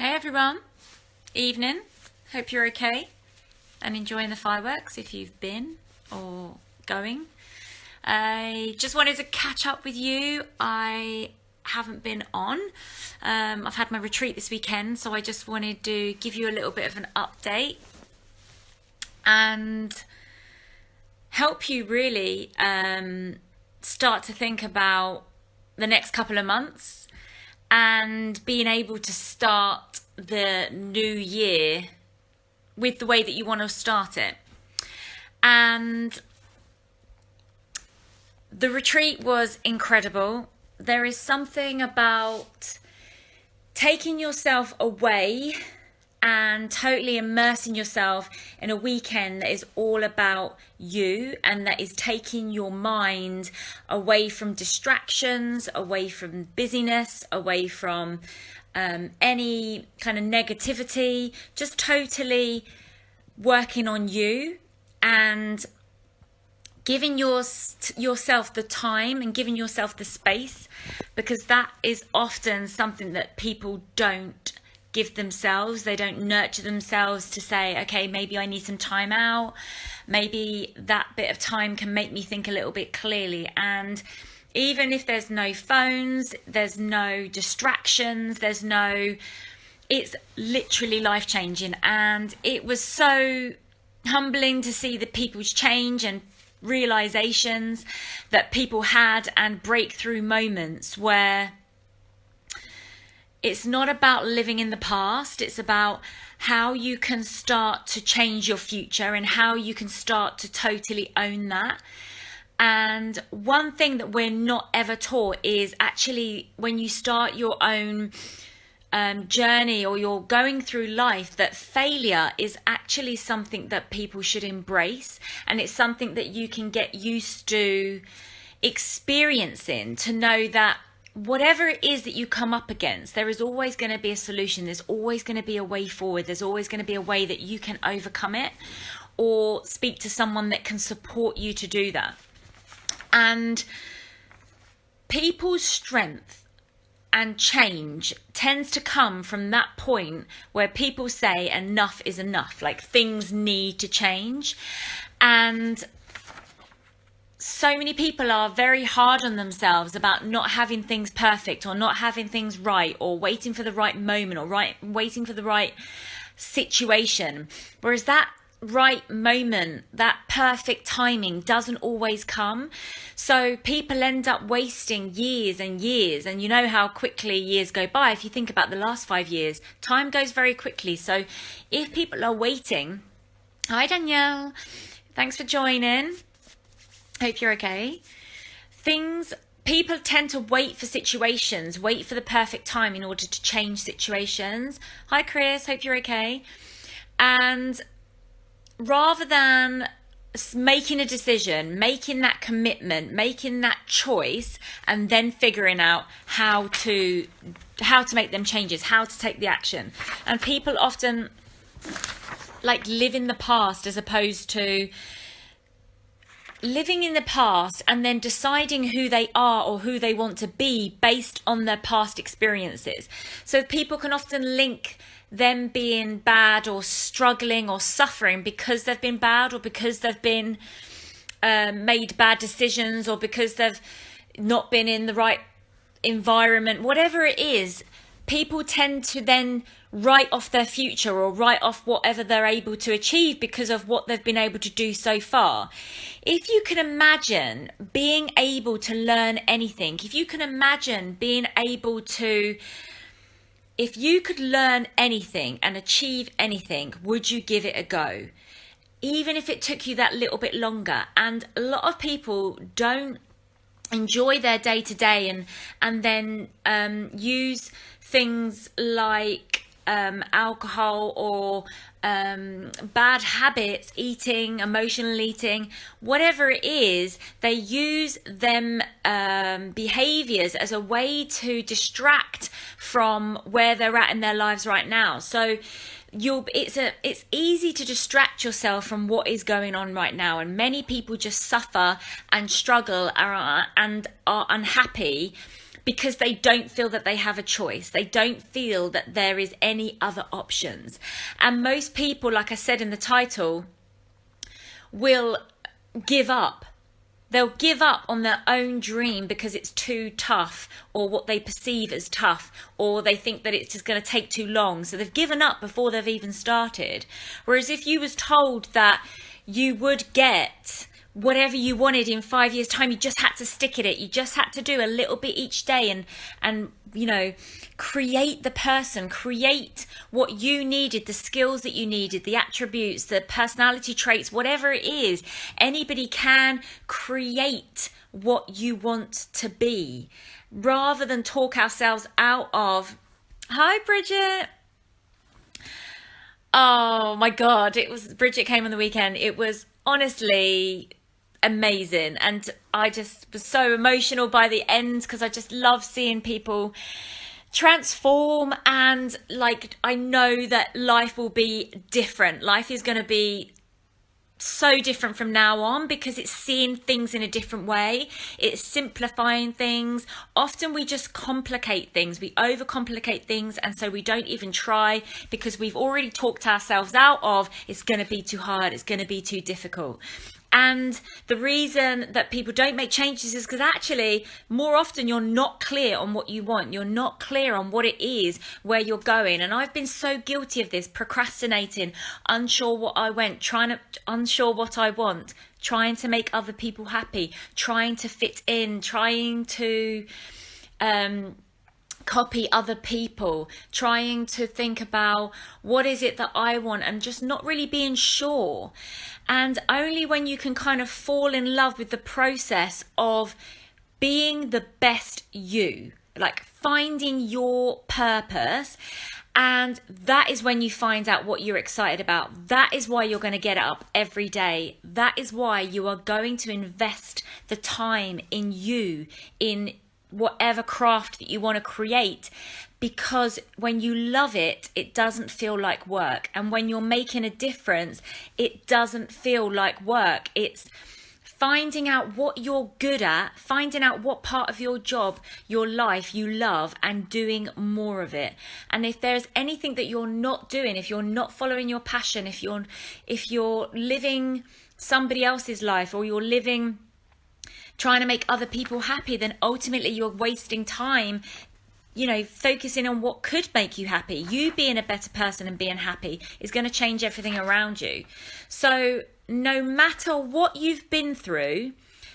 Hey everyone, evening. Hope you're okay and enjoying the fireworks if you've been or going. I just wanted to catch up with you. I haven't been on. I've had my retreat this weekend, so I just wanted to give you a little bit of an update and help you really start to think about the next couple of months and being able to start the new year with the way that you want to start it. And the retreat was incredible. There is something about taking yourself away and totally immersing yourself in a weekend that is all about you and that is taking your mind away from distractions, away from busyness, away from any kind of negativity, just totally working on you and giving yourself the time and giving yourself the space, because that is often something that people don't give themselves. They don't nurture themselves to say, okay, maybe I need some time out. Maybe that bit of time can make me think a little bit clearly. And even if there's no phones, there's no distractions, it's literally life-changing. And it was so humbling to see the people's change and realizations that people had and breakthrough moments where it's not about living in the past. It's about how you can start to change your future and how you can start to totally own that. And one thing that we're not ever taught is actually when you start your own journey or you're going through life, that failure is actually something that people should embrace. And it's something that you can get used to experiencing, to know that whatever it is that you come up against, there is always going to be a solution. There's always going to be a way forward. There's always going to be a way that you can overcome it or speak to someone that can support you to do that. And people's strength and change tends to come from that point where people say enough is enough, like things need to change. And so many people are very hard on themselves about not having things perfect or not having things right or waiting for the right moment or waiting for the right situation. Whereas that right moment, that perfect timing doesn't always come. So people end up wasting years and years. And you know how quickly years go by. If you think about the last 5 years, time goes very quickly. So if people are waiting, hi Danielle, thanks for joining. Hope you're okay. People tend to wait for situations, wait for the perfect time in order to change situations. Hi Chris, hope you're okay. And rather than making a decision, making that commitment, making that choice, and then figuring out how to make them changes, how to take the action. And people often like live in the past as opposed to living in the past and then deciding who they are or who they want to be based on their past experiences. So people can often link them being bad or struggling or suffering because they've been bad or because they've been made bad decisions or because they've not been in the right environment. Whatever it is, people tend to then write off their future or write off whatever they're able to achieve because of what they've been able to do so far. If you can imagine being able to learn anything, if you can imagine being able to, if you could learn anything and achieve anything, would you give it a go? Even if it took you that little bit longer. And a lot of people don't enjoy their day to day and then use things like alcohol or bad habits, eating, emotional eating, whatever it is, they use them behaviors as a way to distract from where they're at in their lives right now. So it's easy to distract yourself from what is going on right now, and many people just suffer and struggle and are unhappy because they don't feel that they have a choice. They don't feel that there is any other options. And most people, like I said in the title, will give up. They'll give up on their own dream because it's too tough, or what they perceive as tough, or they think that it's just going to take too long. So they've given up before they've even started. Whereas if you was told that you would get whatever you wanted in 5 years' time, you just had to stick at it. You just had to do a little bit each day and you know, create the person, create what you needed, the skills that you needed, the attributes, the personality traits, whatever it is. Anybody can create what you want to be, rather than talk ourselves out of. Hi, Bridget. Oh my God, Bridget came on the weekend. It was honestly amazing, and I just was so emotional by the end, because I just love seeing people transform. And like, I know that life will be different. Life is going to be so different from now on, because it's seeing things in a different way. It's simplifying things. Often we just complicate things, we overcomplicate things, and so we don't even try, because we've already talked ourselves out of it's going to be too hard, it's going to be too difficult. And the reason that people don't make changes is because actually more often you're not clear on what you want. You're not clear on what it is, where you're going. And I've been so guilty of this, procrastinating, unsure what I unsure what I want, trying to make other people happy, trying to fit in, trying to copy other people, trying to think about what is it that I want, and just not really being sure. And only when you can kind of fall in love with the process of being the best you, like finding your purpose, and that is when you find out what you're excited about. That is why you're going to get up every day. That is why you are going to invest the time in you, in whatever craft that you want to create, because when you love it, it doesn't feel like work. And when you're making a difference, it doesn't feel like work. It's finding out what you're good at, finding out what part of your job, your life you love, and doing more of it. And if there's anything that you're not doing, if you're not following your passion, if you're living somebody else's life, or you're living trying to make other people happy, then ultimately you're wasting time, you know, focusing on what could make you happy. You being a better person and being happy is going to change everything around you. So no matter what you've been through,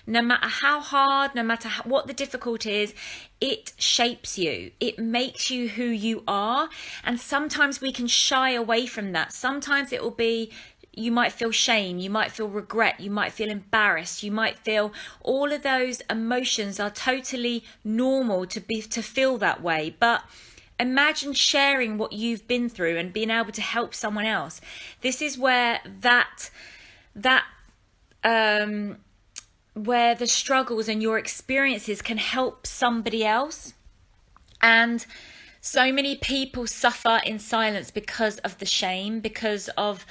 no matter how hard, no matter what the difficulty is, it shapes you. It makes you who you are. And sometimes we can shy away from that. Sometimes it will be, you might feel shame, you might feel regret, you might feel embarrassed, you might feel, all of those emotions are totally normal to feel that way. But imagine sharing what you've been through and being able to help someone else. This is where where the struggles and your experiences can help somebody else. And so many people suffer in silence because of the shame, because of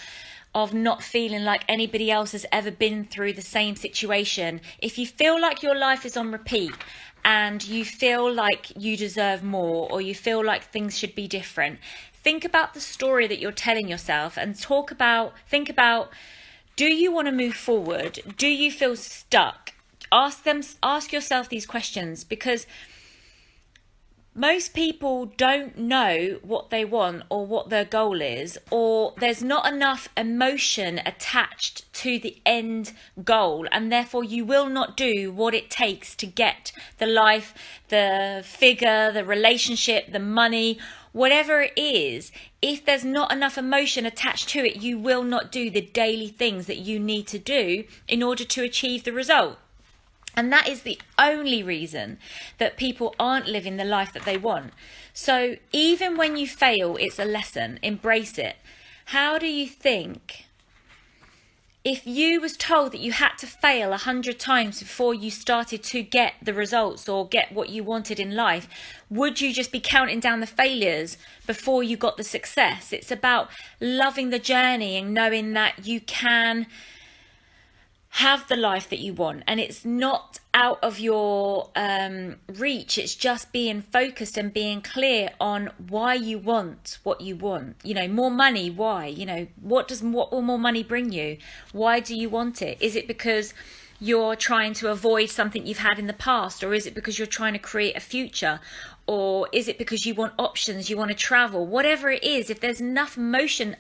not feeling like anybody else has ever been through the same situation. If you feel like your life is on repeat and you feel like you deserve more, or you feel like things should be different, think about the story that you're telling yourself, and think about, do you want to move forward? Do you feel stuck? Ask yourself these questions, because most people don't know what they want or what their goal is, or there's not enough emotion attached to the end goal, and therefore you will not do what it takes to get the life, the figure, the relationship, the money, whatever it is. If there's not enough emotion attached to it, you will not do the daily things that you need to do in order to achieve the result. And that is the only reason that people aren't living the life that they want. So even when you fail, it's a lesson. Embrace it. How do you think, if you was told that you had to fail 100 times before you started to get the results or get what you wanted in life, would you just be counting down the failures before you got the success? It's about loving the journey and knowing that you can have the life that you want, and it's not out of your reach. It's just being focused and being clear on why you want what you want. You know, more money, why? You know, what will more money bring you? Why do you want it? Is it because you're trying to avoid something you've had in the past, or is it because you're trying to create a future, or is it because you want options, you want to travel? Whatever it is, if there's enough emotion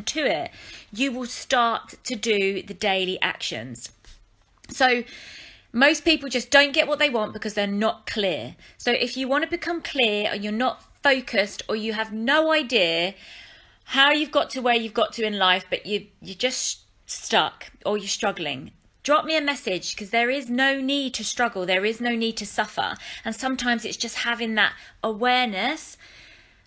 to it, you will start to do the daily actions. So most people just don't get what they want because they're not clear. So if you want to become clear, or you're not focused, or you have no idea how you've got to where you've got to in life, but you're just stuck, or you're struggling, drop me a message, because there is no need to struggle. There is no need to suffer. And sometimes it's just having that awareness,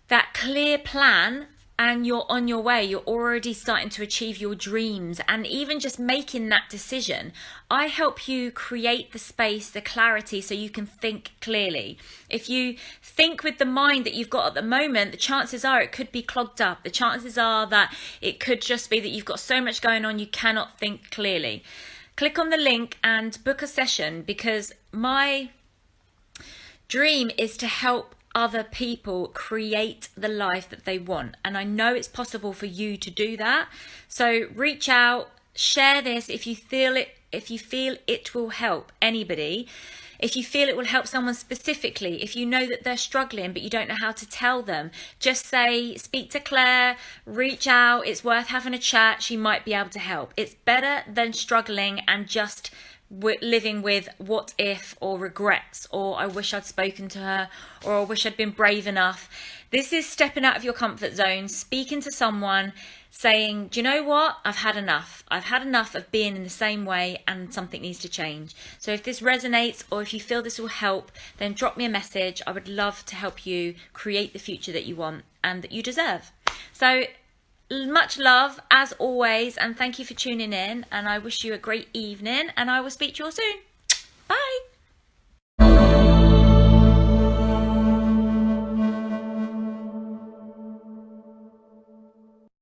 that clear plan, and you're on your way. You're already starting to achieve your dreams, and even just making that decision. I help you create the space, the clarity, so you can think clearly. If you think with the mind that you've got at the moment, the chances are it could be clogged up. The chances are that it could just be that you've got so much going on you cannot think clearly. Click on the link and book a session, because my dream is to help other people create the life that they want. And I know it's possible for you to do that. So reach out, share this if you feel it will help anybody. If you feel it will help someone specifically, if you know that they're struggling but you don't know how to tell them, just say, speak to Claire, reach out. It's worth having a chat. She might be able to help. It's better than struggling and just living with what if, or regrets, or I wish I'd spoken to her, or I wish I'd been brave enough. This is stepping out of your comfort zone, speaking to someone, saying, do you know what? I've had enough. I've had enough of being in the same way, and something needs to change. So if this resonates, or if you feel this will help, then drop me a message. I would love to help you create the future that you want and that you deserve. So much love as always, and thank you for tuning in, and I wish you a great evening, and I will speak to you all soon.